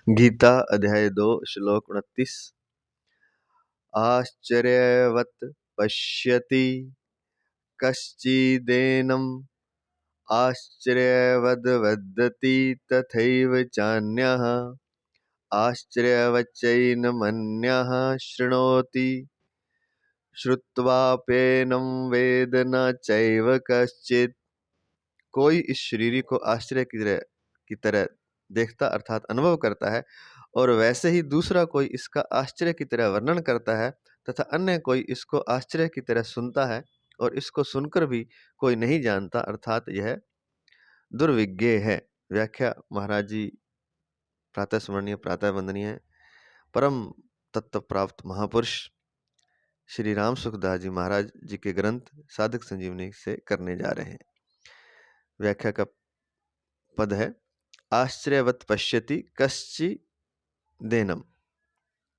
गीता अध्याय 2 श्लोक 29। आश्चर्यवत् पश्यति कश्चिदेनम् आश्चर्यवद् वदति तथैव चान्यः आश्चर्यवच्चैनमन्यः शृणोति श्रुत्वाप्येनं वेद न चैव कश्चित्। कोई इस शरीर को आश्चर्य की तरह देखता अर्थात अनुभव करता है, और वैसे ही दूसरा कोई इसका आश्चर्य की तरह वर्णन करता है, तथा अन्य कोई इसको आश्चर्य की तरह सुनता है, और इसको सुनकर भी कोई नहीं जानता अर्थात यह दुर्विज्ञेय है। व्याख्या महाराज जी प्रातः स्मरणीय प्रातः वंदनीय है। परम तत्व प्राप्त महापुरुष श्री राम सुखदास जी महाराज जी के ग्रंथ साधक संजीवनी से करने जा रहे हैं। व्याख्या का पद है आश्चर्यवत् पश्यति कश्चिदेनम।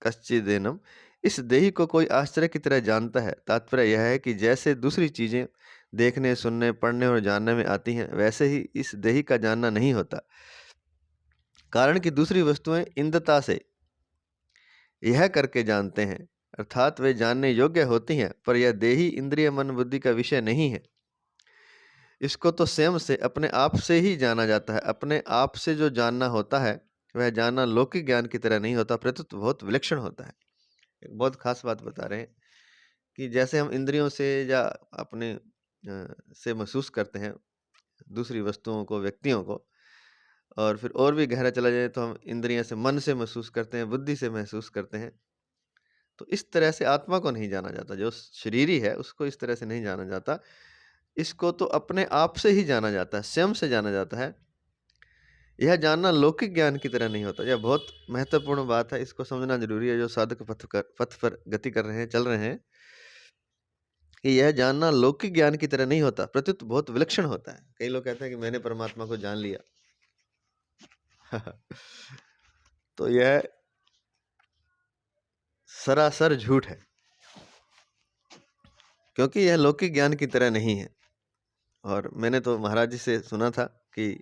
कश्चिदेनम, इस देही को कोई आश्चर्य की तरह जानता है। तात्पर्य यह है कि जैसे दूसरी चीजें देखने, सुनने, पढ़ने और जानने में आती हैं, वैसे ही इस देही का जानना नहीं होता। कारण कि दूसरी वस्तुएं इंद्रता से यह करके जानते हैं, अर्थात वे जानने योग्य होती हैं, पर यह देही इंद्रिय मन बुद्धि का विषय नहीं है। इसको तो स्वयं से अपने आप से ही जाना जाता है। अपने आप से जो जानना होता है वह जानना लौकिक ज्ञान की तरह नहीं होता, प्रत्युत बहुत विलक्षण होता है। एक बहुत खास बात बता रहे हैं कि जैसे हम इंद्रियों से या अपने से महसूस करते हैं दूसरी वस्तुओं को, व्यक्तियों को, और फिर और भी गहरा चला जाए तो हम इंद्रियों से, मन से महसूस करते हैं, बुद्धि से महसूस करते हैं। तो इस तरह से आत्मा को नहीं जाना जाता। जो शरीरी है उसको इस तरह से नहीं जाना जाता। इसको तो अपने आप से ही जाना जाता है, स्वयं से जाना जाता है। यह जानना लौकिक ज्ञान की तरह नहीं होता। यह बहुत महत्वपूर्ण बात है, इसको समझना जरूरी है। जो साधक पथ पर गति कर रहे हैं, चल रहे हैं, कि यह जानना लौकिक ज्ञान की तरह नहीं होता, प्रत्युत बहुत विलक्षण होता है। कई लोग कहते हैं कि मैंने परमात्मा को जान लिया तो यह सरासर झूठ है, क्योंकि यह लौकिक ज्ञान की तरह नहीं है। और मैंने तो महाराज जी से सुना था कि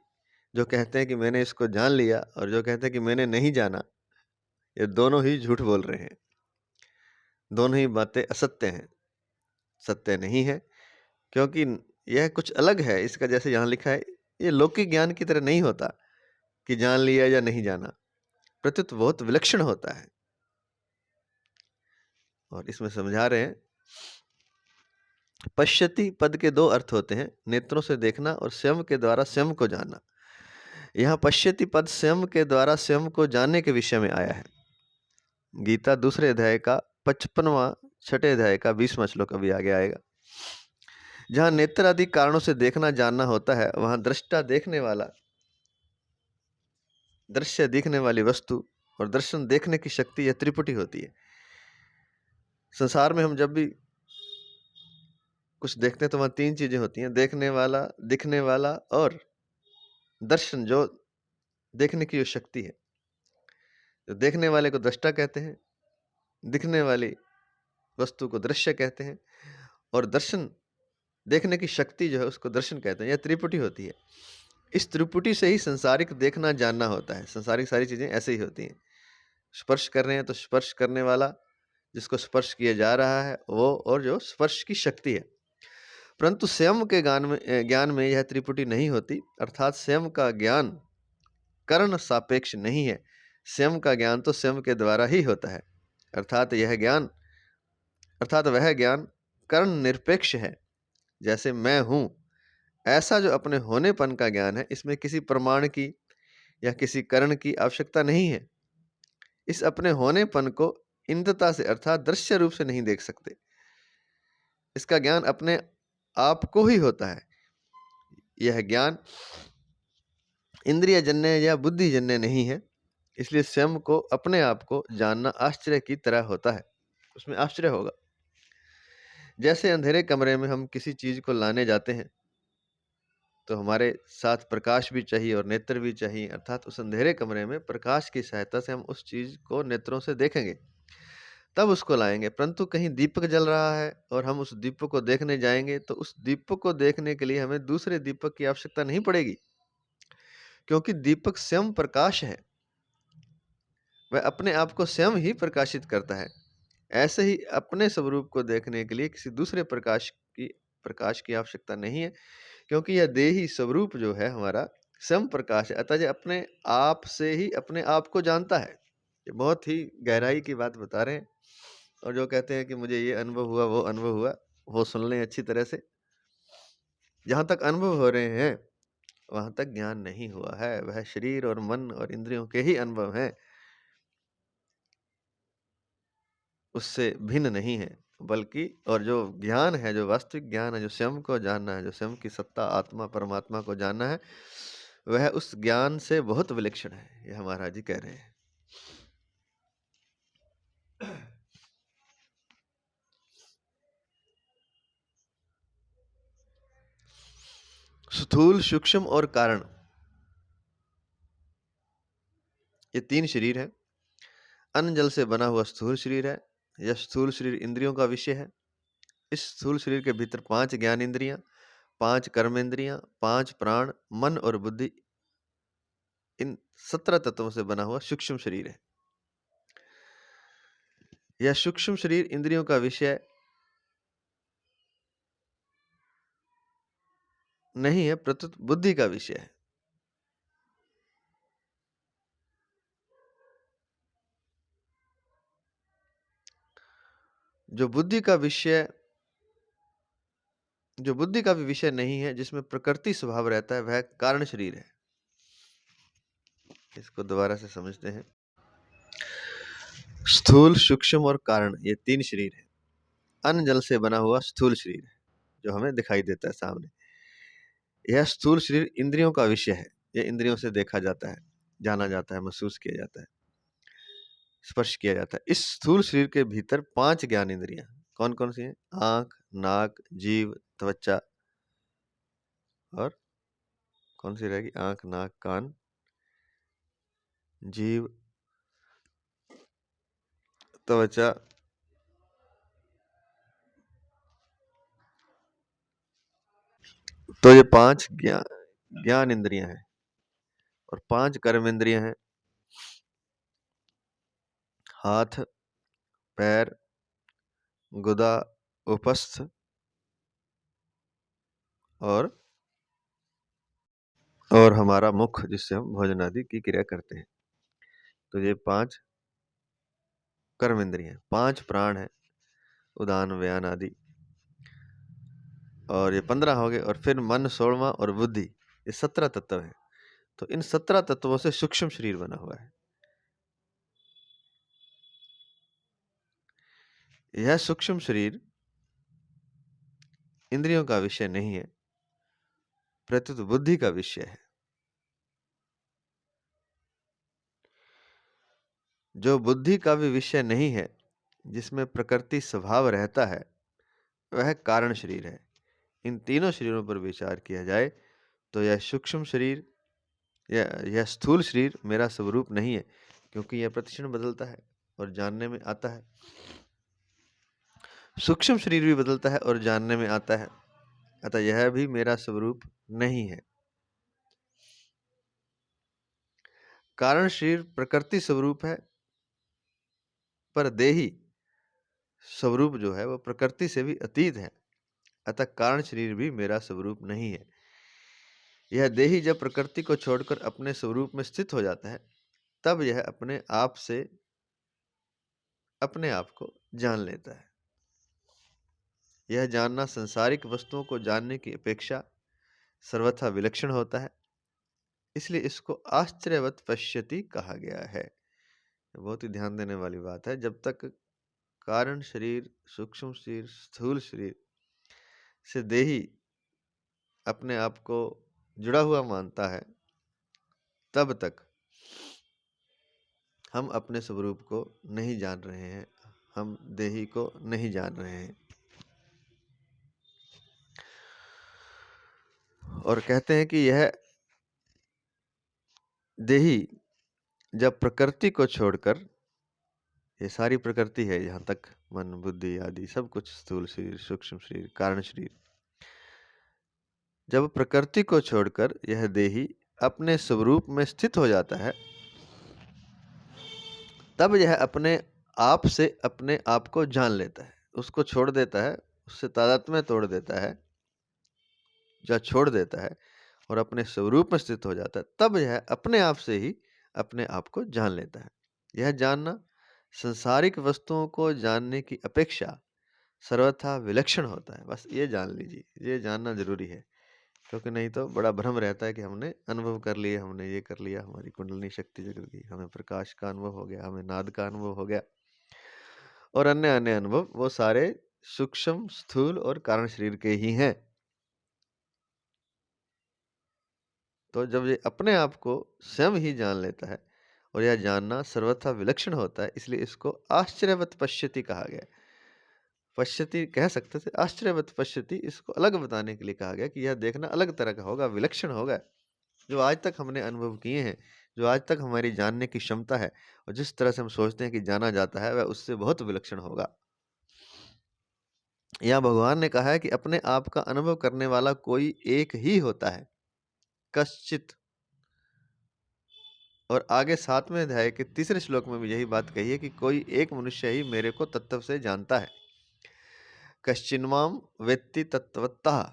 जो कहते हैं कि मैंने इसको जान लिया और जो कहते हैं कि मैंने नहीं जाना, ये दोनों ही झूठ बोल रहे हैं। दोनों ही बातें असत्य हैं, सत्य नहीं है, क्योंकि यह कुछ अलग है। इसका जैसे यहाँ लिखा है, ये लौकिक ज्ञान की तरह नहीं होता कि जान लिया या नहीं जाना, प्रत्युत बहुत विलक्षण होता है। और इसमें समझा रहे हैं, पश्यति पद के दो अर्थ होते हैं, नेत्रों से देखना और स्वयं के द्वारा स्वयं को जानना। यहाँ पश्यति पद स्वयं के द्वारा स्वयं को जानने के विषय में आया है। गीता दूसरे अध्याय का 55वां, छठे अध्याय का 20वां श्लोक अभी आगे आएगा। जहाँ नेत्र आदि कारणों से देखना जानना होता है, वहां दृष्टा देखने वाला, दृश्य दिखने वाली वस्तु और दर्शन देखने की शक्ति, यह त्रिपुटी होती है। संसार में हम जब भी कुछ देखते हैं तो वहां तीन चीजें होती हैं, देखने वाला, दिखने वाला और दर्शन, जो देखने की जो शक्ति है। तो देखने वाले को दृष्टा कहते हैं, दिखने वाली वस्तु को दृश्य कहते हैं, और दर्शन देखने की शक्ति जो है उसको दर्शन कहते हैं। यह त्रिपुटी होती है। इस त्रिपुटी से ही संसारिक देखना जानना होता है। संसारिक सारी चीजें ऐसे ही होती हैं। स्पर्श कर रहे हैं तो स्पर्श करने वाला, जिसको स्पर्श किया जा रहा है वो, और जो स्पर्श की शक्ति है। परंतु स्वयं के ज्ञान में यह त्रिपुटी नहीं होती, अर्थात स्वयं का ज्ञान कर्ण सापेक्ष नहीं है। स्वयं का ज्ञान तो स्वयं के द्वारा ही होता है, अर्थात वह ज्ञान कर्ण निरपेक्ष है। जैसे मैं हूं, ऐसा जो अपने होनेपन का ज्ञान है, इसमें किसी प्रमाण की या किसी कर्ण की आवश्यकता नहीं है। इस अपने होनेपन को इंद्रता से अर्थात दृश्य रूप से नहीं देख सकते। इसका ज्ञान अपने आप को ही होता है। यह ज्ञान इंद्रिय जन्य या बुद्धि जन्य नहीं है, इसलिए स्वयं को, अपने आप को जानना आश्चर्य की तरह होता है। उसमें आश्चर्य होगा। जैसे अंधेरे कमरे में हम किसी चीज को लाने जाते हैं तो हमारे साथ प्रकाश भी चाहिए और नेत्र भी चाहिए, अर्थात उस अंधेरे कमरे में प्रकाश की सहायता से हम उस चीज को नेत्रों से देखेंगे, तब उसको लाएंगे। परंतु कहीं दीपक जल रहा है और हम उस दीपक को देखने जाएंगे तो उस दीपक को देखने के लिए हमें दूसरे दीपक की आवश्यकता नहीं पड़ेगी, क्योंकि दीपक स्वयं प्रकाश है। वह अपने आप को स्वयं ही प्रकाशित करता है। ऐसे ही अपने स्वरूप को देखने के लिए किसी दूसरे प्रकाश की आवश्यकता नहीं है, क्योंकि यह देही स्वरूप जो है हमारा स्वयं प्रकाश है। अतः ये अपने आप से ही अपने आप को जानता है। ये बहुत ही गहराई की बात बता रहे हैं। और जो कहते हैं कि मुझे ये अनुभव हुआ, वो अनुभव हुआ, वो सुन लें अच्छी तरह से। जहाँ तक अनुभव हो रहे हैं, वहाँ तक ज्ञान नहीं हुआ है। वह शरीर और मन और इंद्रियों के ही अनुभव हैं, उससे भिन्न नहीं है। बल्कि और जो ज्ञान है, जो वास्तविक ज्ञान है, जो स्वयं को जानना है, जो स्वयं की सत्ता, आत्मा, परमात्मा को जानना है, वह उस ज्ञान से बहुत विलक्षण है। यह महाराज जी कह रहे हैं। स्थूल, सूक्ष्म और कारण, ये 3 शरीर हैं। अन्न जल से बना हुआ स्थूल शरीर है। यह स्थूल शरीर इंद्रियों का विषय है। इस स्थूल शरीर के भीतर 5 ज्ञान इंद्रियां, 5 कर्म इंद्रियां, 5 प्राण, मन और बुद्धि, इन 17 तत्वों से बना हुआ सूक्ष्म शरीर है। यह सूक्ष्म शरीर इंद्रियों का विषय नहीं है, प्रत्युत बुद्धि का विषय है। जो बुद्धि का विषय जो बुद्धि का भी विषय नहीं है, जिसमें प्रकृति स्वभाव रहता है, वह कारण शरीर है। इसको दोबारा से समझते हैं। स्थूल, सूक्ष्म और कारण, ये 3 शरीर है। अन्न जल से बना हुआ स्थूल शरीर है, जो हमें दिखाई देता है सामने। यह स्थूल शरीर इंद्रियों का विषय है। यह इंद्रियों से देखा जाता है, जाना जाता है, महसूस किया जाता है, स्पर्श किया जाता है। इस स्थूल शरीर के भीतर 5 ज्ञान इंद्रियां कौन कौन सी हैं? आंख, नाक, जीव, त्वचा और कौन सी रहेगी? आंख, नाक, कान, जीव, त्वचा तो ये 5 ज्ञान इंद्रियां हैं और 5 कर्म इंद्रियां हैं। हाथ, पैर, गुदा, उपस्थ और हमारा मुख, जिससे हम भोजन आदि की क्रिया करते हैं। तो ये 5 कर्म इंद्रियां, 5 प्राण है, उदान, व्यान आदि, और ये 15 हो गए। और फिर मन 16वां और बुद्धि, ये 17 तत्व है। तो इन 17 तत्वों से सूक्ष्म शरीर बना हुआ है। यह सूक्ष्म शरीर इंद्रियों का विषय नहीं है, प्रत्युत बुद्धि का विषय है। जो बुद्धि का भी विषय नहीं है, जिसमें प्रकृति स्वभाव रहता है, वह कारण शरीर है। इन तीनों शरीरों पर विचार किया जाए तो यह सूक्ष्म शरीर, यह स्थूल शरीर मेरा स्वरूप नहीं है, क्योंकि यह प्रतिक्षण बदलता है और जानने में आता है। सूक्ष्म शरीर भी बदलता है और जानने में आता है, अतः यह भी मेरा स्वरूप नहीं है। कारण शरीर प्रकृति स्वरूप है, पर देही स्वरूप जो है वह प्रकृति से भी अतीत है। अतः कारण शरीर भी मेरा स्वरूप नहीं है। यह देही जब प्रकृति को छोड़कर अपने स्वरूप में स्थित हो जाता है, तब यह अपने आप से अपने आप को जान लेता है। यह जानना संसारिक वस्तुओं को जानने की अपेक्षा सर्वथा विलक्षण होता है, इसलिए इसको आश्चर्यवत पश्यति कहा गया है। बहुत ही ध्यान देने वाली बात है। जब तक कारण शरीर, सूक्ष्म शरीर, स्थूल शरीर से देही अपने आप को जुड़ा हुआ मानता है, तब तक हम अपने स्वरूप को नहीं जान रहे हैं, हम देही को नहीं जान रहे हैं। और कहते हैं कि यह देही जब प्रकृति को छोड़कर, ये सारी प्रकृति है यहाँ तक, मन, बुद्धि आदि सब कुछ, स्थूल शरीर, सूक्ष्म शरीर, कारण शरीर, जब प्रकृति को छोड़कर यह देही अपने स्वरूप में स्थित हो जाता है, तब यह अपने आप से अपने आप को जान लेता है, उसको छोड़ देता है, उससे तादात्म्य तोड़ देता है या छोड़ देता है और अपने स्वरूप में स्थित हो जाता है। तब यह अपने आप से ही अपने आप को जान लेता है। यह जानना संसारिक वस्तुओं को जानने की अपेक्षा सर्वथा विलक्षण होता है। बस ये जान लीजिए, ये जानना जरूरी है, क्योंकि नहीं तो बड़ा भ्रम रहता है कि हमने अनुभव कर लिए, हमने ये कर लिया, हमारी कुंडलिनी शक्ति जग गई, हमें प्रकाश का अनुभव हो गया, हमें नाद का अनुभव हो गया और अन्य अन्य अनुभव, वो सारे सूक्ष्म, स्थूल और कारण शरीर के ही हैं। तो जब ये अपने आप को स्वयं ही जान लेता है, और यह जानना सर्वथा विलक्षण होता है, इसलिए इसको आश्चर्यवत पश्यति कहा गया। पश्यति कह सकते थे, आश्चर्यवत पश्यति इसको अलग बताने के लिए कहा गया कि यह देखना अलग तरह का होगा, विलक्षण होगा। जो आज तक हमने अनुभव किए हैं, जो आज तक हमारी जानने की क्षमता है, और जिस तरह से हम सोचते हैं कि जाना जाता है, वह उससे बहुत विलक्षण होगा। यह भगवान ने कहा है कि अपने आप का अनुभव करने वाला कोई एक ही होता है, कश्चित। और आगे 7वें अध्याय के 3 श्लोक में भी यही बात कही है कि कोई एक मनुष्य ही मेरे को तत्व से जानता है। कश्चिन्माम वेत्ति तत्वतः।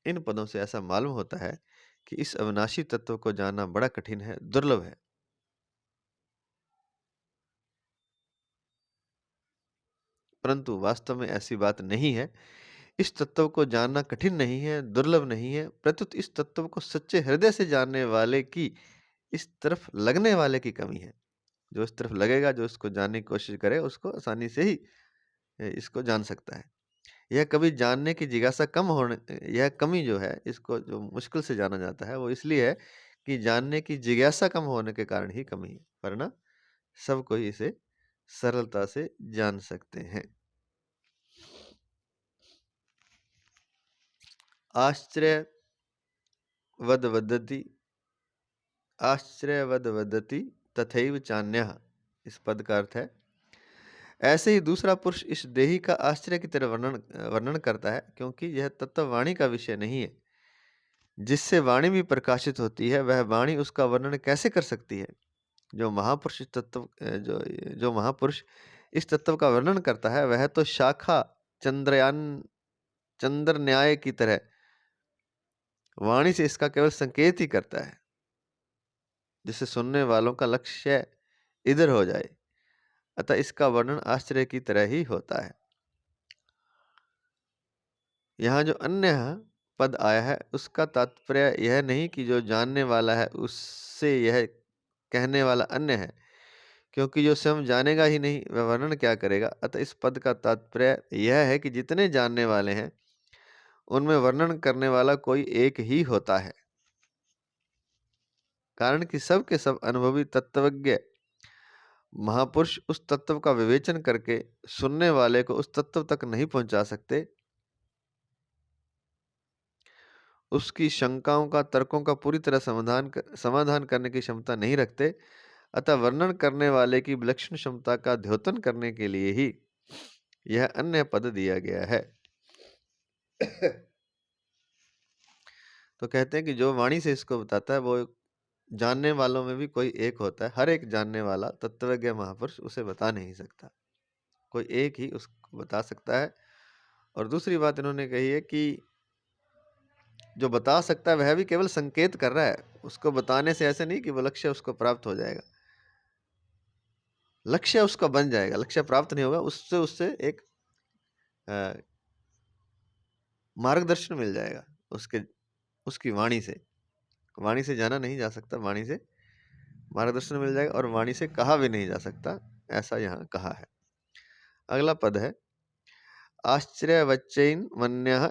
इन पदों से ऐसा मालूम होता है कि इस अविनाशी तत्व को जानना बड़ा कठिन है, दुर्लभ है। परंतु वास्तव में ऐसी बात नहीं है। इस तत्व को जानना कठिन नहीं है, दुर्लभ नहीं है, प्रत्युत इस तत्व को सच्चे हृदय से जानने वाले की, इस तरफ लगने वाले की कमी है। जो इस तरफ लगेगा, जो इसको जानने की कोशिश करे, उसको आसानी से ही इसको जान सकता है। यह कभी जानने की जिज्ञासा कम होने, यह कमी जो है, इसको जो मुश्किल से जाना जाता है, वो इसलिए है कि जानने की जिज्ञासा कम होने के कारण ही कमी है, वरना सब कोई इसे सरलता से जान सकते हैं। आश्चर्यवद वदति, आश्चर्यवद वदति तथैव चान्यः। इस पद का अर्थ है, ऐसे ही दूसरा पुरुष इस देही का आश्चर्य की तरह वर्णन करता है, क्योंकि यह तत्व वाणी का विषय नहीं है। जिससे वाणी भी प्रकाशित होती है, वह वाणी उसका वर्णन कैसे कर सकती है। जो महापुरुष इस तत्व जो महापुरुष इस तत्व का वर्णन करता है, वह तो शाखा चंद्रयान चंद्र न्याय की तरह वाणी से इसका केवल संकेत ही करता है, जिससे सुनने वालों का लक्ष्य इधर हो जाए। अतः इसका वर्णन आश्चर्य की तरह ही होता है। यहाँ जो अन्य पद आया है, उसका तात्पर्य यह नहीं कि जो जानने वाला है उससे यह कहने वाला अन्य है, क्योंकि जो स्वयं जानेगा ही नहीं, वह वर्णन क्या करेगा। अतः इस पद का तात्पर्य यह है कि जितने जानने वाले हैं, उनमें वर्णन करने वाला कोई एक ही होता है, कारण कि सब के सब अनुभवी तत्वज्ञ महापुरुष उस तत्व का विवेचन करके सुनने वाले को उस तत्व तक नहीं पहुंचा सकते। उसकी शंकाओं का, तर्कों का पूरी तरह समाधान करने की क्षमता नहीं रखते। अतः वर्णन करने वाले की विलक्षण क्षमता का द्योतन करने के लिए ही यह अन्य पद दिया गया है। तो कहते हैं कि जो वाणी से इसको बताता है, वो जानने वालों में भी कोई एक होता है। हर एक जानने वाला तत्वज्ञ महापुरुष उसे बता नहीं सकता, कोई एक ही उसको बता सकता है। और दूसरी बात इन्होंने कही है कि जो बता सकता है वह भी केवल संकेत कर रहा है, उसको बताने से ऐसे नहीं कि वो लक्ष्य उसको प्राप्त हो जाएगा। लक्ष्य उसका बन जाएगा, लक्ष्य प्राप्त नहीं होगा, उससे उससे एक मार्गदर्शन मिल जाएगा उसकी वाणी से जाना नहीं जा सकता, वाणी से मार्गदर्शन मिल जाएगा, और वाणी से कहा भी नहीं जा सकता, ऐसा यहाँ कहा है। अगला पद है, आश्चर्यवच्चैन मन्यः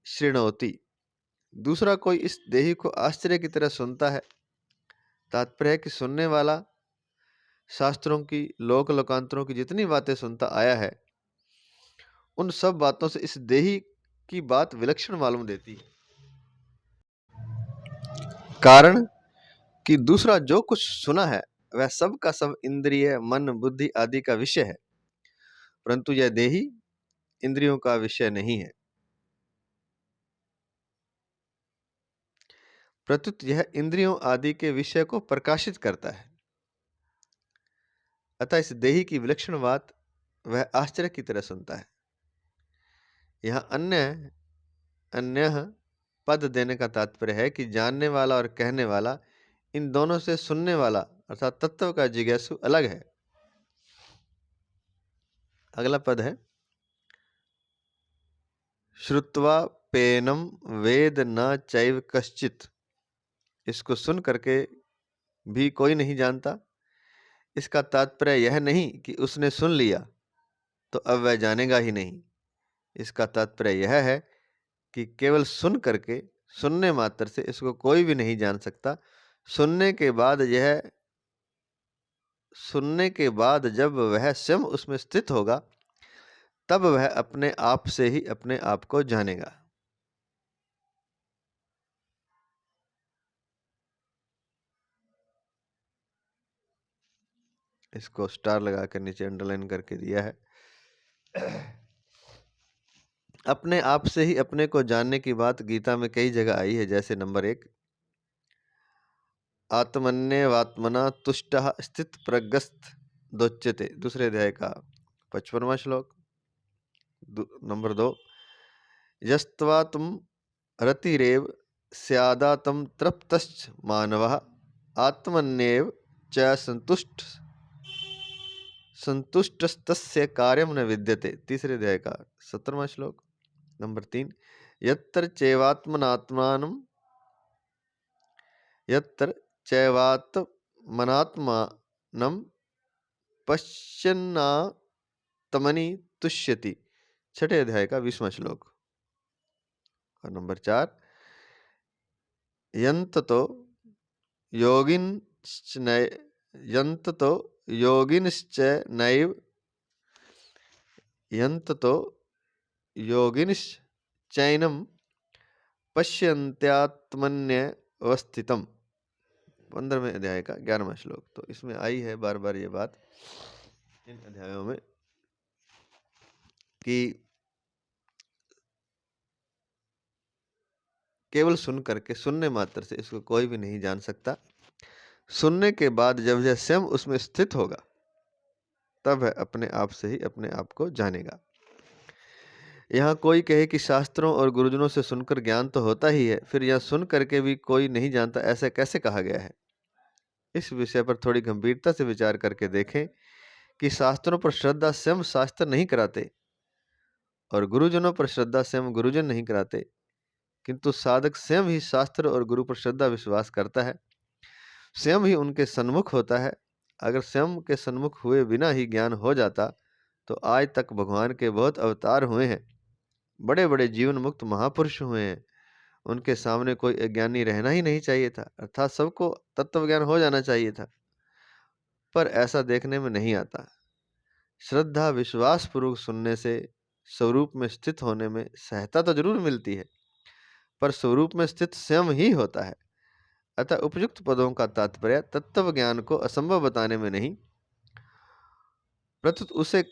शृणोति। दूसरा कोई इस देही को आश्चर्य की तरह सुनता है। तात्पर्य है कि सुनने वाला शास्त्रों की, लोक लोकांतरों की जितनी बातें सुनता आया है, उन सब बातों से इस देही की बात विलक्षण मालूम देती है। कारण कि दूसरा जो कुछ सुना है, वह सब का सब इंद्रिय, मन, बुद्धि आदि का विषय है, परंतु यह देही इंद्रियों का विषय नहीं है। प्रत्युत यह इंद्रियों आदि के विषय को प्रकाशित करता है। अतः इस देही की विलक्षण बात वह आश्चर्य की तरह सुनता है। यहाँ अन्य पद देने का तात्पर्य है कि जानने वाला और कहने वाला, इन दोनों से सुनने वाला अर्थात तत्व का जिज्ञासु अलग है। अगला पद है श्रुत्वा पेनम वेद न चैव कश्चित। इसको सुन करके भी कोई नहीं जानता। इसका तात्पर्य यह नहीं कि उसने सुन लिया तो अब वह जानेगा ही नहीं। इसका तात्पर्य यह है कि केवल सुन करके, सुनने मात्र से इसको कोई भी नहीं जान सकता। सुनने के बाद जब वह स्वयं उसमें स्थित होगा तब वह अपने आप से ही अपने आप को जानेगा। इसको स्टार लगा कर नीचे अंडरलाइन करके दिया है। अपने आप से ही अपने को जानने की बात गीता में कई जगह आई है। जैसे नंबर 1, आत्मन्येवात्मना तुष्टः स्थित प्रज्ञस्थ दोच्यते, दूसरे अध्याय का 55वां श्लोक। नंबर 2, यस्त्वा तुम रतिरेव स्यादातम तृप्तश्च मानवः आत्मन्येव च संतुष्टस्तस्य कार्यम न विद्यते, तीसरे अध्याय का 17वां श्लोक। नंबर 3, यत्र चैवात्मनात्मानं पश्यन्नात्मनि तुष्यति, छठे अध्याय का 20वां श्लोक। और नंबर 4, यन्ततो योगिनश्चैनं पश्यन्त्यात्मन्यवस्थितम्, 15वें अध्याय का 11वां श्लोक। तो इसमें आई है बार बार ये बात इन अध्यायों में कि केवल सुन करके, सुनने मात्र से इसको कोई भी नहीं जान सकता। सुनने के बाद जब यह स्वयं उसमें स्थित होगा तब वह अपने आप से ही अपने आप को जानेगा। यहाँ कोई कहे कि शास्त्रों और गुरुजनों से सुनकर ज्ञान तो होता ही है, फिर यह सुन करके भी कोई नहीं जानता, ऐसा कैसे कहा गया है? इस विषय पर थोड़ी गंभीरता से विचार करके देखें कि शास्त्रों पर श्रद्धा स्वयं शास्त्र नहीं कराते और गुरुजनों पर श्रद्धा स्वयं गुरुजन नहीं कराते, किंतु साधक स्वयं ही शास्त्र और गुरु पर श्रद्धा विश्वास करता है, स्वयं ही उनके सन्मुख होता है। अगर स्वयं के सन्मुख हुए बिना ही ज्ञान हो जाता तो आज तक भगवान के बहुत अवतार हुए हैं, बड़े बड़े जीवन मुक्त महापुरुष हुए हैं, उनके सामने कोई अज्ञानी रहना ही नहीं चाहिए था, अर्थात सबको तत्व ज्ञान हो जाना चाहिए था। पर ऐसा देखने में नहीं आता। श्रद्धा विश्वास पूर्वक सुनने से स्वरूप में स्थित होने में सहायता तो जरूर मिलती है, पर स्वरूप में स्थित स्वयं ही होता है। अतः उपयुक्त पदों का तात्पर्य तत्व ज्ञान को असंभव बताने में नहीं, प्रत्युत उसे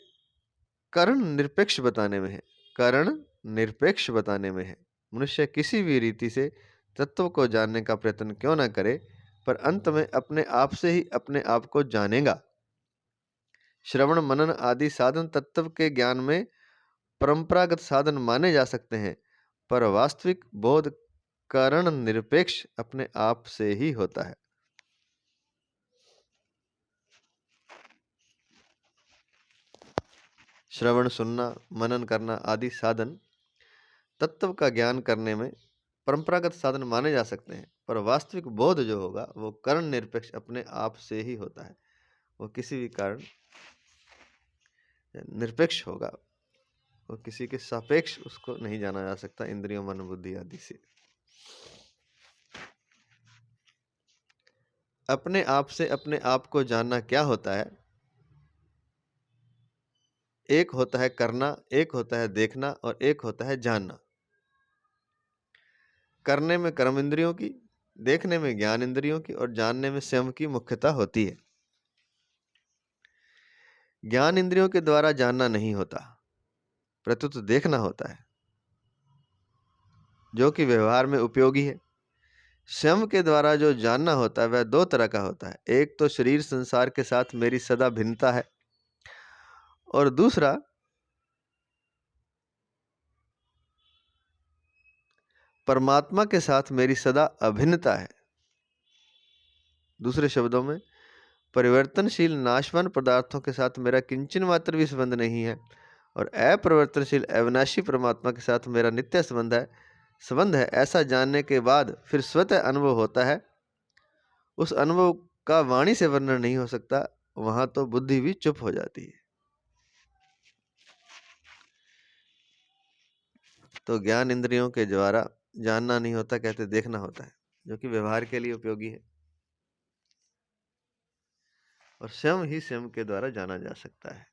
करण निरपेक्ष बताने में है। करण निरपेक्ष बताने में है। मनुष्य किसी भी रीति से तत्व को जानने का प्रयत्न क्यों न करे, पर अंत में अपने आप से ही अपने आप को जानेगा। श्रवण मनन आदि साधन तत्व के ज्ञान में परंपरागत साधन माने जा सकते हैं, पर वास्तविक बोध करण निरपेक्ष अपने आप से ही होता है। श्रवण, सुनना, मनन करना आदि साधन तत्व का ज्ञान करने में परंपरागत साधन माने जा सकते हैं, पर वास्तविक बोध जो होगा वो करण निरपेक्ष अपने आप से ही होता है। वो किसी भी कारण निरपेक्ष होगा, वो किसी के सापेक्ष उसको नहीं जाना जा सकता इंद्रियों, मन, बुद्धि आदि से। अपने आप से अपने आप को जानना क्या होता है? एक होता है करना, एक होता है देखना और एक होता है जानना। करने में कर्म इंद्रियों की, देखने में ज्ञान इंद्रियों की और जानने में स्वयं की मुख्यता होती है। ज्ञान इंद्रियों के द्वारा जानना नहीं होता, प्रत्युत देखना होता है, जो कि व्यवहार में उपयोगी है। स्वयं के द्वारा जो जानना होता है वह दो तरह का होता है। एक तो शरीर संसार के साथ मेरी सदा भिन्नता है, और दूसरा परमात्मा के साथ मेरी सदा अभिन्नता है। दूसरे शब्दों में, परिवर्तनशील नाशवान पदार्थों के साथ मेरा किंचन मात्र भी संबंध नहीं है, और अपरिवर्तनशील अविनाशी परमात्मा के साथ मेरा नित्य संबंध है। ऐसा जानने के बाद फिर स्वतः अनुभव होता है। उस अनुभव का वाणी से वर्णन नहीं हो सकता। वहां तो बुद्धि भी चुप हो जाती है। तो ज्ञान इंद्रियों के द्वारा जानना नहीं होता, कहते देखना होता है, जो कि व्यवहार के लिए उपयोगी है, और स्वयं ही स्वयं के द्वारा जाना जा सकता है।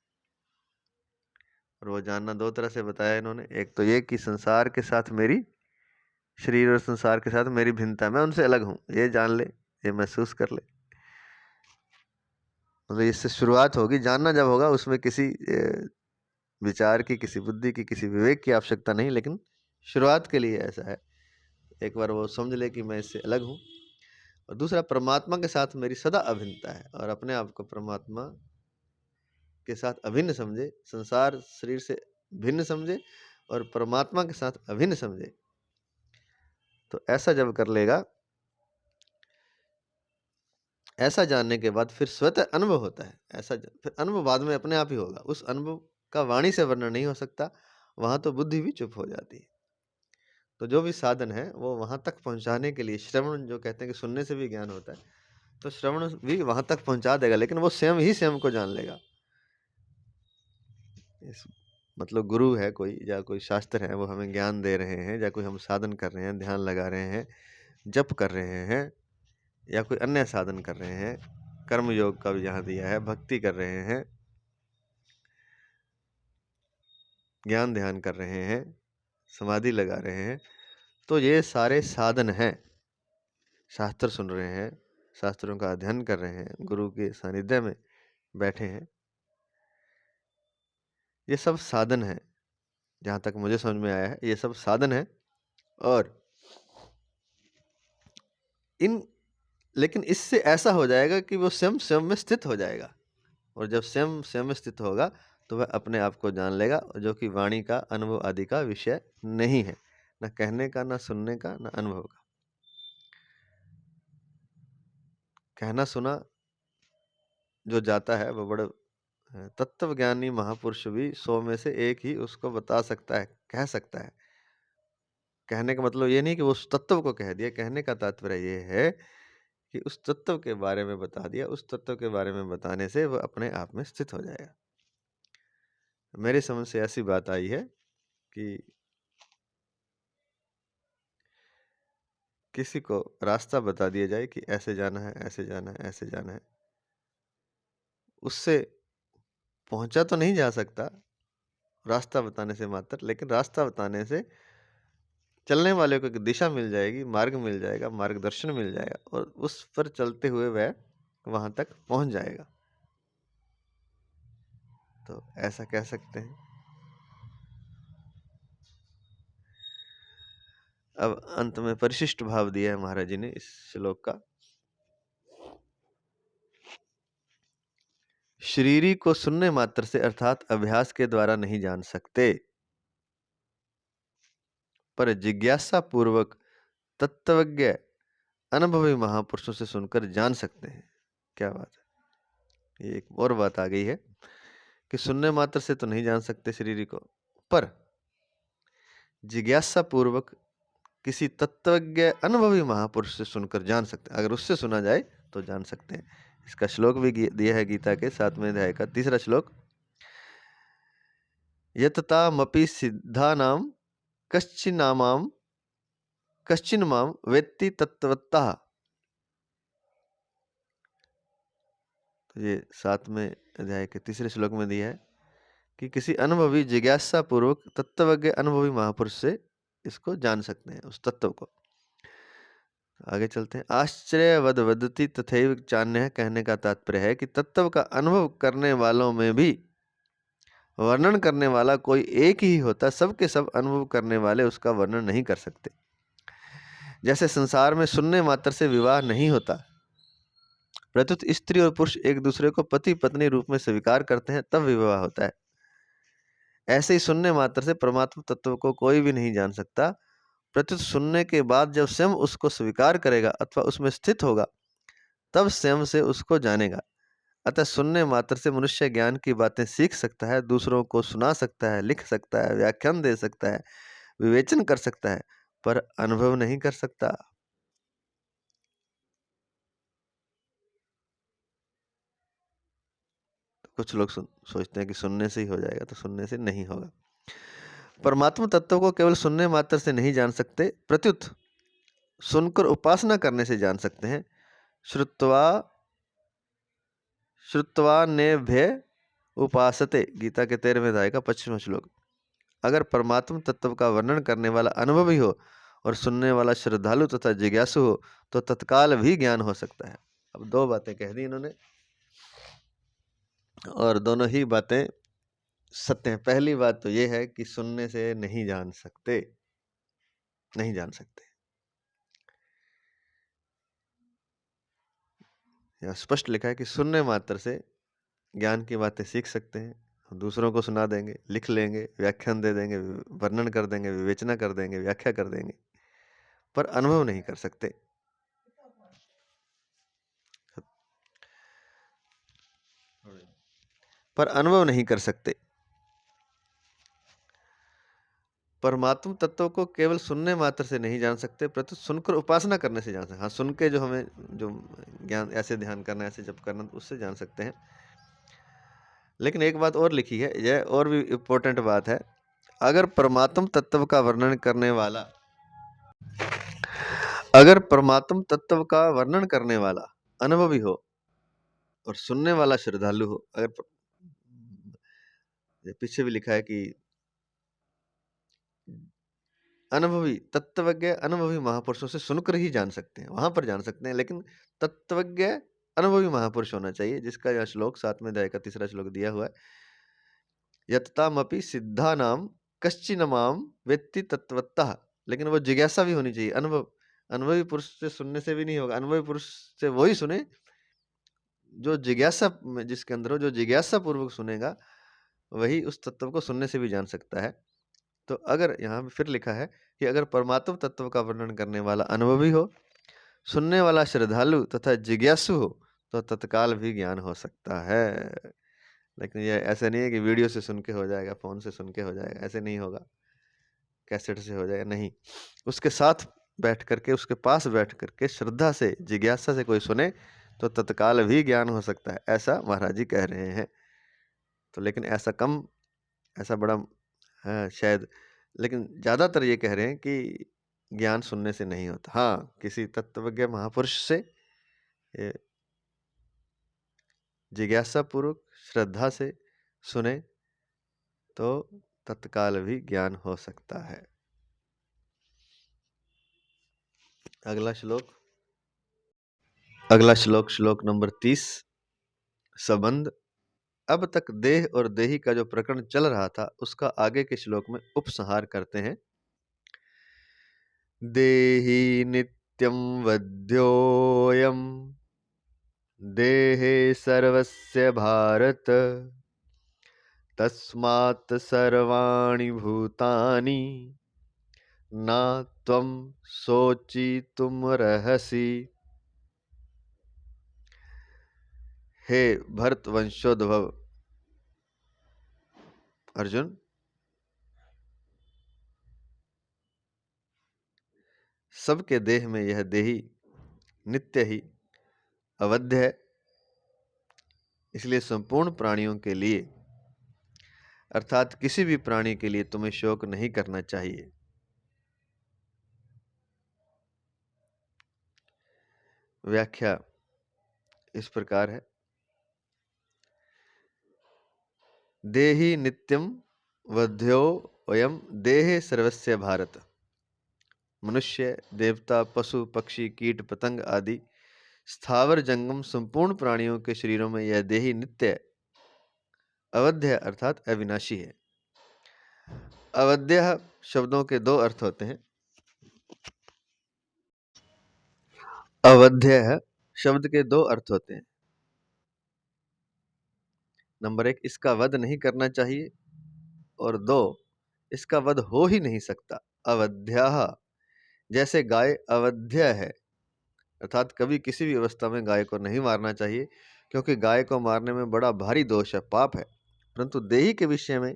और वो जानना दो तरह से बताया इन्होंने। एक तो ये कि संसार के साथ मेरी, शरीर और संसार के साथ मेरी भिन्नता, मैं उनसे अलग हूं, ये जान ले, ये महसूस कर ले। मतलब इससे शुरुआत होगी। जानना जब होगा उसमें किसी विचार की, किसी बुद्धि की, किसी विवेक की आवश्यकता नहीं, लेकिन शुरुआत के लिए ऐसा है। एक बार वो समझ ले कि मैं इससे अलग हूं। और दूसरा, परमात्मा के साथ मेरी सदा अभिन्नता है, और अपने आप को परमात्मा के साथ अभिन्न समझे, संसार शरीर से भिन्न समझे और परमात्मा के साथ अभिन्न समझे। तो ऐसा जब कर लेगा, ऐसा जानने के बाद फिर स्वतः अनुभव होता है। फिर अनुभव बाद में अपने आप ही होगा। उस अनुभव का वाणी से वर्णन नहीं हो सकता। वहां तो बुद्धि भी चुप हो जाती है। तो जो भी साधन है वो वहां तक पहुंचाने के लिए, श्रवण जो कहते हैं कि सुनने से भी ज्ञान होता है, तो श्रवण भी वहां तक पहुंचा देगा, लेकिन वो स्वयं ही स्वयं को जान लेगा। इस मतलब गुरु है कोई, या कोई शास्त्र है, वो हमें ज्ञान दे रहे हैं, या कोई हम साधन कर रहे हैं, ध्यान लगा रहे हैं, जप कर रहे हैं, या कोई अन्य साधन कर रहे हैं, कर्म योग का भी यहाँ दिया है, भक्ति कर रहे हैं, ज्ञान ध्यान कर रहे हैं, समाधि लगा रहे हैं, तो ये सारे साधन हैं। शास्त्र सुन रहे हैं, शास्त्रों का अध्ययन कर रहे हैं, गुरु के सानिध्य में बैठे हैं, ये सब साधन हैं। जहाँ तक मुझे समझ में आया है, ये सब साधन है। और लेकिन इससे ऐसा हो जाएगा कि वो स्वयं स्वयं में स्थित हो जाएगा, और जब स्वयं स्वयं में स्थित होगा तो वह अपने आप को जान लेगा, जो कि वाणी का, अनुभव आदि का विषय नहीं है, न कहने का, न सुनने का, न अनुभव का। कहना सुना जो जाता है वो बड़े तत्वज्ञानी महापुरुष भी 100 में से एक ही उसको बता सकता है, कह सकता है। कहने का मतलब ये नहीं कि वो उस तत्व को कह दिया, कहने का तात्पर्य ये है कि उस तत्व के बारे में बता दिया। उस तत्व के बारे में बताने से वह अपने आप में स्थित हो जाएगा। मेरे समझ से ऐसी बात आई है कि किसी को रास्ता बता दिया जाए कि ऐसे जाना है, ऐसे जाना है, ऐसे जाना है, उससे पहुंचा तो नहीं जा सकता रास्ता बताने से मात्र, लेकिन रास्ता बताने से चलने वाले को एक दिशा मिल जाएगी, मार्ग मिल जाएगा, मार्गदर्शन मिल जाएगा, और उस पर चलते हुए वह वहां तक पहुंच जाएगा। तो ऐसा कह सकते हैं। अब अंत में परिशिष्ट भाव दिया है महाराज जी ने इस श्लोक का। शरीरी को सुनने मात्र से, अर्थात अभ्यास के द्वारा नहीं जान सकते, पर जिज्ञासा पूर्वक तत्वज्ञ अनुभवी महापुरुषों से सुनकर जान सकते हैं। क्या बात है। ये एक और बात आ गई है कि सुनने मात्र से तो नहीं जान सकते शरीरी को, पर जिज्ञासा पूर्वक किसी तत्वज्ञ अनुभवी महापुरुष से सुनकर जान सकते हैं। अगर उससे सुना जाए तो जान सकते हैं। इसका श्लोक भी दिया है गीता के 7वें अध्याय का 3रा श्लोक। यततामपि सिद्धानाम कश्चिन माम वेत्ति तत्वतः। तो ये 7वें अध्याय के 3रे श्लोक में दिया है कि किसी अनुभवी जिज्ञासा पूर्वक तत्वज्ञ अनुभवी महापुरुष से इसको जान सकते हैं, उस तत्व को। आगे चलते हैं। आश्चर्यवद वदति तथैव चान्यः, कहने का तात्पर्य है कि तत्व का अनुभव करने वालों में भी वर्णन करने वाला कोई एक ही होता, सबके सब अनुभव करने वाले उसका वर्णन नहीं कर सकते। जैसे संसार में सुनने मात्र से विवाह नहीं होता, प्रत्युत स्त्री और पुरुष एक दूसरे को पति पत्नी रूप में स्वीकार करते हैं तब विवाह होता है। ऐसे ही सुनने मात्र से परमात्मा तत्व को कोई भी नहीं जान सकता, प्रत्युत सुनने के बाद जब स्वयं उसको स्वीकार करेगा अथवा उसमें स्थित होगा तब स्वयं से उसको जानेगा। अतः सुनने मात्र से मनुष्य ज्ञान की बातें सीख सकता है, दूसरों को सुना सकता है, लिख सकता है, व्याख्यान दे सकता है, विवेचन कर सकता है, पर अनुभव नहीं कर सकता। कुछ लोग सोचते हैं कि सुनने से ही हो जाएगा, तो सुनने से नहीं होगा। परमात्मा तत्व को केवल सुनने मात्र से नहीं जान सकते, प्रत्युत सुनकर उपासना करने से जान सकते हैं। श्रुत्वा श्रुत्वा नेभ्य उपासते, गीता के 13वें अध्याय का 25वां श्लोक। अगर परमात्मा तत्व का वर्णन करने वाला अनुभवी हो और सुनने वाला श्रद्धालु तथा जिज्ञासु हो तो तत्काल भी ज्ञान हो सकता है। अब दो बातें कह दी इन्होंने और दोनों ही बातें सत्य हैं। पहली बात तो ये है कि सुनने से नहीं जान सकते, नहीं जान सकते। यहाँ स्पष्ट लिखा है कि सुनने मात्र से ज्ञान की बातें सीख सकते हैं, दूसरों को सुना देंगे, लिख लेंगे, व्याख्यान दे देंगे, वर्णन कर देंगे, विवेचना कर देंगे, व्याख्या कर देंगे, पर अनुभव नहीं कर सकते। पर अनुभव नहीं कर सकते। परमात्म तत्व को केवल सुनने मात्र से नहीं जान सकते, प्रत्युत सुनकर उपासना करने से जान सकते। हाँ, सुन के जो हमें जो ज्ञान ऐसे ध्यान करना, ऐसे जप करना, उससे जान सकते हैं। लेकिन एक बात और लिखी है, यह और भी इम्पोर्टेंट बात है। अगर परमात्म तत्व का वर्णन करने वाला अनुभवी हो और सुनने वाला श्रद्धालु हो, पीछे भी लिखा है कि अनुभवी महापुरुषों से सुनकर ही जान सकते हैं, वहां पर जान सकते हैं, लेकिन तत्वज्ञ अनुभवी महापुरुष होना चाहिए, जिसका यह श्लोक 7वें अध्याय का 3रा श्लोक दिया हुआ है। यत्तामपि सिद्धानाम कश्चिन्माम वेत्ति तत्वतः, लेकिन वो जिज्ञासा भी होनी चाहिए। अनुभवी पुरुष से सुनने से भी नहीं होगा। अनुभवी पुरुष से वही सुने जो जिज्ञासा जिसके अंदर हो, जो जिज्ञासा पूर्वक सुनेगा वही उस तत्व को सुनने से भी जान सकता है। तो अगर यहाँ पे फिर लिखा है कि अगर परमात्म तत्व का वर्णन करने वाला अनुभवी हो, सुनने वाला श्रद्धालु तथा जिज्ञासु हो तो तत्काल भी ज्ञान हो सकता है। लेकिन ये ऐसा नहीं है कि वीडियो से सुन के हो जाएगा, फोन से सुन के हो जाएगा, ऐसे नहीं होगा, कैसेट से हो जाएगा, नहीं। उसके साथ बैठ करके, उसके पास बैठ करके श्रद्धा से, जिज्ञासा से कोई सुने तो तत्काल भी ज्ञान हो सकता है, ऐसा महाराज जी कह रहे हैं। तो लेकिन ऐसा बड़ा है शायद, लेकिन ज्यादातर ये कह रहे हैं कि ज्ञान सुनने से नहीं होता। हाँ, किसी तत्वज्ञ महापुरुष से जिज्ञासा पूर्वक श्रद्धा से सुने तो तत्काल भी ज्ञान हो सकता है। अगला श्लोक श्लोक नंबर 30। संबंध। अब तक देह और देही का जो प्रकरण चल रहा था उसका आगे के श्लोक में उपसंहार करते हैं। देही नित्यं वध्योऽयं देहे सर्वस्य भारत तस्मात् सर्वाणि भूतानि न त्वं शोचितुमर्हसि। हे भरत वंशोद्भव अर्जुन, सबके देह में यह देही नित्य ही अवध्य है, इसलिए संपूर्ण प्राणियों के लिए अर्थात किसी भी प्राणी के लिए तुम्हें शोक नहीं करना चाहिए। व्याख्या इस प्रकार है। देहि नित्यम वध्यो वयम देहे सर्वस्य भारत। मनुष्य, देवता, पशु, पक्षी, कीट, पतंग आदि स्थावर जंगम संपूर्ण प्राणियों के शरीरों में यह देही नित्य अवध्य अर्थात अविनाशी है। अवध्य शब्दों के दो अर्थ होते हैं। अवध्य शब्द के दो अर्थ होते हैं। नंबर एक, इसका वध नहीं करना चाहिए, और दो, इसका वध हो ही नहीं सकता। अवध्यः, जैसे गाय अवध्य है, अर्थात कभी किसी भी अवस्था में गाय को नहीं मारना चाहिए, क्योंकि गाय को मारने में बड़ा भारी दोष है, पाप है। परंतु देही के विषय में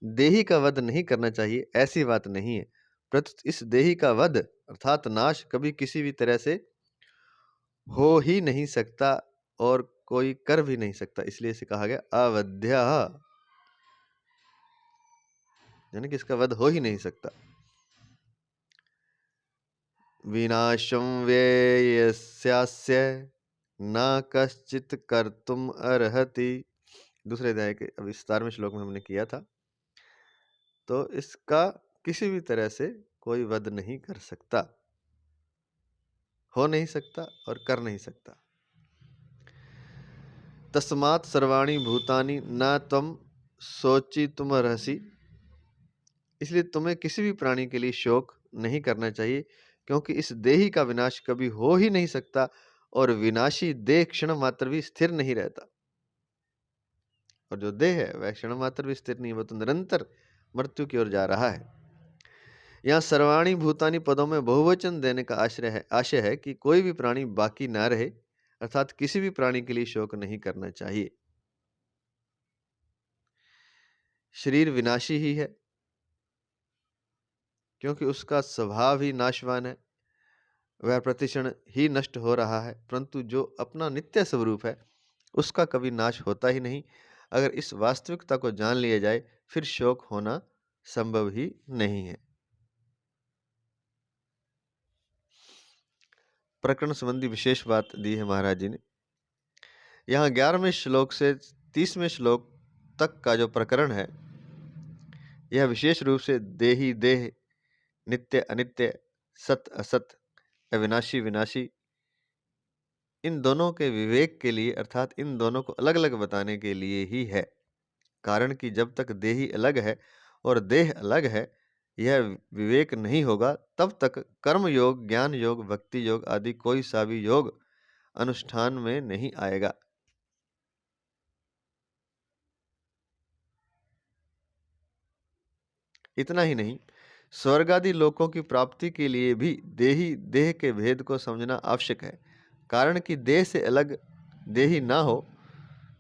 देही का वध नहीं करना चाहिए, ऐसी बात नहीं है। प्रत्युत इस देही का वध अर्थात नाश कभी किसी भी तरह से हो ही नहीं सकता, और कोई कर भी नहीं सकता, इसलिए इसे कहा गया अवध्य, यानी कि इसका वध हो ही नहीं सकता। विनाशम व्ययस्यास्य न कश्चित कर्तुम अर्हति। दूसरे अध्याय के अब 17वें श्लोक में हमने किया था। तो इसका किसी भी तरह से कोई वध नहीं कर सकता, हो नहीं सकता और कर नहीं सकता। तस्मात् सर्वाणि भूतानि न त्वं शोचितुमर्हसि, इसलिए तुम्हें किसी भी प्राणी के लिए शोक नहीं करना चाहिए, क्योंकि इस देही का विनाश कभी हो ही नहीं सकता, और विनाशी देह क्षण मात्र भी स्थिर नहीं रहता। और जो देह है वह क्षण मात्र भी स्थिर नहीं, वो तो निरंतर मृत्यु की ओर जा रहा है। यहाँ सर्वाणी भूतानी पदों में बहुवचन देने का आशय है कि कोई भी प्राणी बाकी ना रहे, अर्थात किसी भी प्राणी के लिए शोक नहीं करना चाहिए। शरीर विनाशी ही है, क्योंकि उसका स्वभाव ही नाशवान है, वह प्रतिक्षण ही नष्ट हो रहा है। परंतु जो अपना नित्य स्वरूप है उसका कभी नाश होता ही नहीं। अगर इस वास्तविकता को जान लिया जाए, फिर शोक होना संभव ही नहीं है। प्रकरण संबंधी विशेष बात दी है महाराज जी ने। यहाँ 11वें श्लोक से 30वें श्लोक तक का जो प्रकरण है, यह विशेष रूप से देही देह, नित्य अनित्य, सत असत, अविनाशी विनाशी, इन दोनों के विवेक के लिए, अर्थात इन दोनों को अलग अलग बताने के लिए ही है। कारण कि जब तक देही अलग है और देह अलग है, यह विवेक नहीं होगा, तब तक कर्म योग, ज्ञान योग, भक्ति योग आदि कोई सा भी योग अनुष्ठान में नहीं आएगा। इतना ही नहीं, स्वर्ग आदि लोकों की प्राप्ति के लिए भी देही देह के भेद को समझना आवश्यक है। कारण कि देह से अलग देही ना हो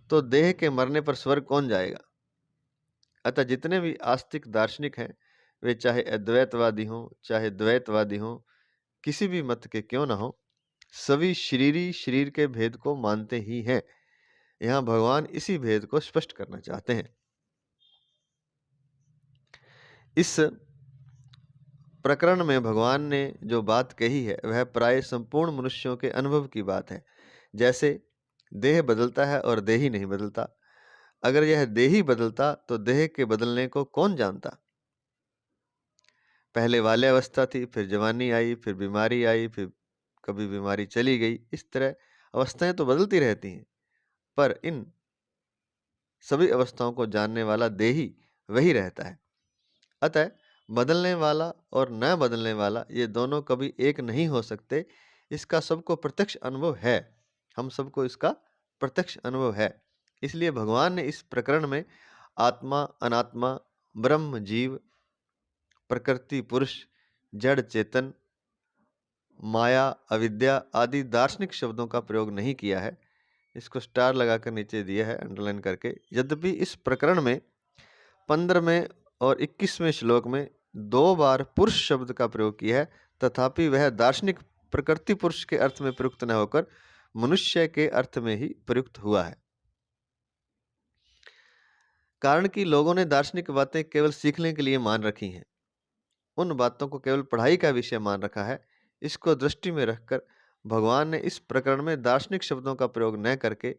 तो देह के मरने पर स्वर्ग कौन जाएगा। अतः जितने भी आस्तिक दार्शनिक हैं, वे चाहे अद्वैतवादी हों चाहे द्वैतवादी हों, किसी भी मत के क्यों ना हो, सभी शरीरी शरीर के भेद को मानते ही हैं। यहाँ भगवान इसी भेद को स्पष्ट करना चाहते हैं। इस प्रकरण में भगवान ने जो बात कही है वह प्राय संपूर्ण मनुष्यों के अनुभव की बात है। जैसे देह बदलता है और देही नहीं बदलता। अगर यह देही बदलता तो देह के बदलने को कौन जानता। पहले बाल्यावस्था थी, फिर जवानी आई, फिर बीमारी आई, फिर कभी बीमारी चली गई। इस तरह अवस्थाएं तो बदलती रहती हैं, पर इन सभी अवस्थाओं को जानने वाला देही वही रहता है। अतः बदलने वाला और न बदलने वाला ये दोनों कभी एक नहीं हो सकते। इसका सबको प्रत्यक्ष अनुभव है, हम सबको इसका प्रत्यक्ष अनुभव है। इसलिए भगवान ने इस प्रकरण में आत्मा, अनात्मा, ब्रह्म, जीव, प्रकृति, पुरुष, जड़, चेतन, माया, अविद्या आदि दार्शनिक शब्दों का प्रयोग नहीं किया है। इसको स्टार लगाकर नीचे दिया है अंडरलाइन करके। यद्यपि इस प्रकरण में 15वें और 21वें श्लोक में 2 बार पुरुष शब्द का प्रयोग किया है, तथापि वह दार्शनिक प्रकृति पुरुष के अर्थ में प्रयुक्त न होकर मनुष्य के अर्थ में ही प्रयुक्त हुआ है। कारण कि लोगों ने दार्शनिक बातें केवल सीखने के लिए मान रखी हैं, उन बातों को केवल पढ़ाई का विषय मान रखा है। इसको दृष्टि में रखकर भगवान ने इस प्रकरण में दार्शनिक शब्दों का प्रयोग न करके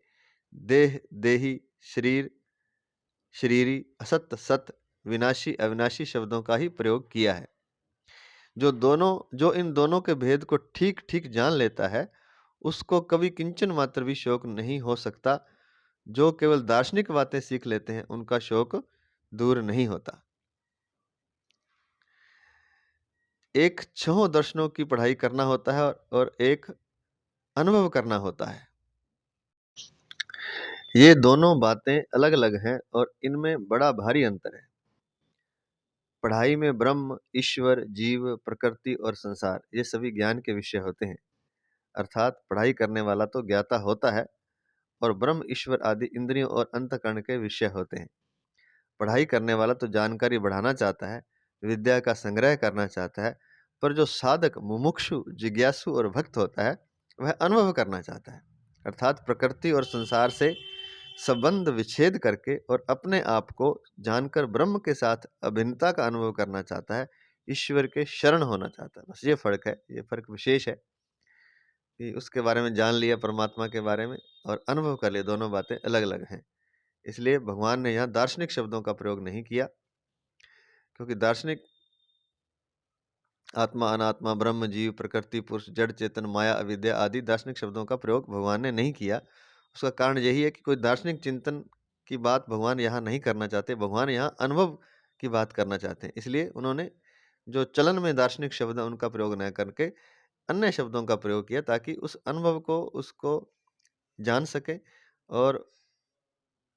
देह, देही, शरीर, शरीरी, असत, सत, विनाशी, अविनाशी शब्दों का ही प्रयोग किया है। जो इन दोनों के भेद को ठीक ठीक जान लेता है, उसको कभी किंचन मात्र भी शोक नहीं हो सकता। जो केवल दार्शनिक बातें सीख लेते हैं, उनका शोक दूर नहीं होता। एक 6 दर्शनों की पढ़ाई करना होता है और एक अनुभव करना होता है। ये दोनों बातें अलग-अलग हैं और इनमें बड़ा भारी अंतर है। पढ़ाई में ब्रह्म, ईश्वर, जीव, प्रकृति और संसार ये सभी ज्ञान के विषय होते हैं। अर्थात पढ़ाई करने वाला तो ज्ञाता होता है और ब्रह्म, ईश्वर आदि इंद्रियों और अंतःकरण के विषय होते हैं। पढ़ाई करने वाला तो जानकारी बढ़ाना चाहता है, विद्या का संग्रह करना चाहता है, पर जो साधक, मुमुक्षु, जिज्ञासु और भक्त होता है, वह अनुभव करना चाहता है। अर्थात प्रकृति और संसार से संबंध विच्छेद करके और अपने आप को जानकर ब्रह्म के साथ अभिन्नता का अनुभव करना चाहता है, ईश्वर के शरण होना चाहता है। बस ये फ़र्क है, ये फ़र्क विशेष है कि उसके बारे में जान लिया परमात्मा के बारे में और अनुभव कर लिया, दोनों बातें अलग-अलग हैं। इसलिए भगवान ने यहाँ दार्शनिक शब्दों का प्रयोग नहीं किया, क्योंकि दार्शनिक आत्मा, अनात्मा, ब्रह्म, जीव, प्रकृति, पुरुष, जड़, चेतन, माया, अविद्या आदि दार्शनिक शब्दों का प्रयोग भगवान ने नहीं किया। उसका कारण यही है कि कोई दार्शनिक चिंतन की बात भगवान यहाँ नहीं करना चाहते, भगवान यहाँ अनुभव की बात करना चाहते हैं। इसलिए उन्होंने जो चलन में दार्शनिक शब्द हैं उनका प्रयोग न करके अन्य शब्दों का प्रयोग किया, ताकि उस अनुभव को उसको जान सके और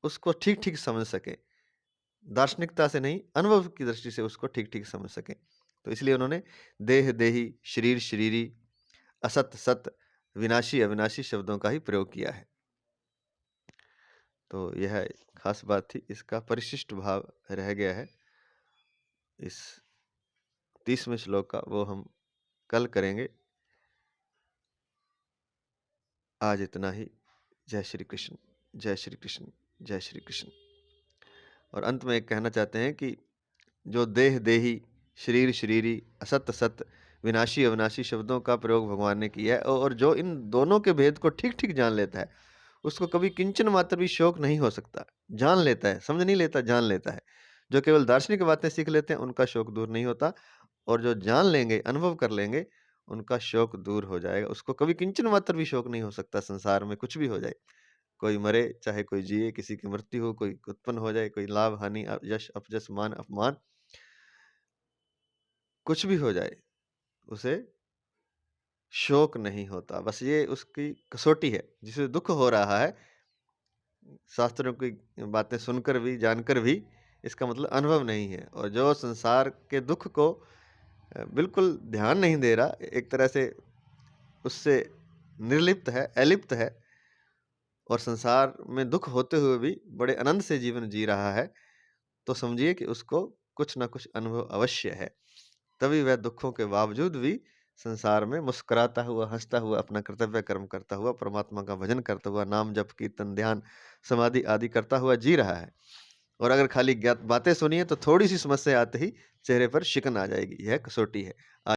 उसको ठीक-ठीक समझ सके। दार्शनिकता से नहीं, अनुभव की दृष्टि से उसको ठीक-ठीक समझ सकें। तो इसलिए उन्होंने देह, देही, शरीर, शरीरी, असत, सत, विनाशी, अविनाशी शब्दों का ही प्रयोग किया है। तो यह खास बात थी, इसका परिशिष्ट भाव रह गया है। इस 30वें श्लोक का वो हम कल करेंगे। आज इतना ही। जय श्री कृष्ण, जय श्री कृष्ण, जय श्री कृष्ण। और अंत में एक कहना चाहते हैं कि जो देह, देही, शरीर, शरीरी, असत, सत, विनाशी, अविनाशी शब्दों का प्रयोग भगवान ने किया है और जो इन दोनों के भेद को ठीक-ठीक जान लेता है, उसको कभी किंचन मात्र भी शोक नहीं हो सकता। जान लेता है, समझ नहीं लेता, जान लेता है। जो केवल दार्शनिक बातें सीख लेते हैं, उनका शोक दूर नहीं होता, और जो जान लेंगे, अनुभव कर लेंगे, उनका शोक दूर हो जाएगा। उसको कभी किंचन मात्र भी शोक नहीं हो सकता, संसार में कुछ भी हो जाए। कोई मरे, चाहे कोई जिए, किसी की मृत्यु हो, कोई उत्पन्न हो जाए, कोई लाभ, हानि, यश, अपयश, मान, अपमान, कुछ भी हो जाए, उसे शोक नहीं होता। बस ये उसकी कसौटी है। जिसे दुःख हो रहा है, शास्त्रों की बातें सुनकर भी, जानकर भी, इसका मतलब अनुभव नहीं है। और जो संसार के दुःख को बिल्कुल ध्यान नहीं दे रहा, एक तरह से उससे निर्लिप्त है, अलिप्त है, और संसार में दुःख होते हुए भी बड़े आनंद से जीवन जी रहा है, तो समझिए कि उसको कुछ न कुछ अनुभव अवश्य है। तभी वह दुखों के बावजूद भी संसार में मुस्कुराता हुआ, हंसता हुआ, अपना कर्तव्य कर्म करता हुआ, परमात्मा का भजन करता हुआ, नाम जप, कीर्तन, ध्यान, समाधि आदि करता हुआ जी रहा है। और अगर खाली ज्ञात बातें सुनिए तो थोड़ी सी समस्या आते ही चेहरे पर शिकन आ जाएगी। यह कसौटी है।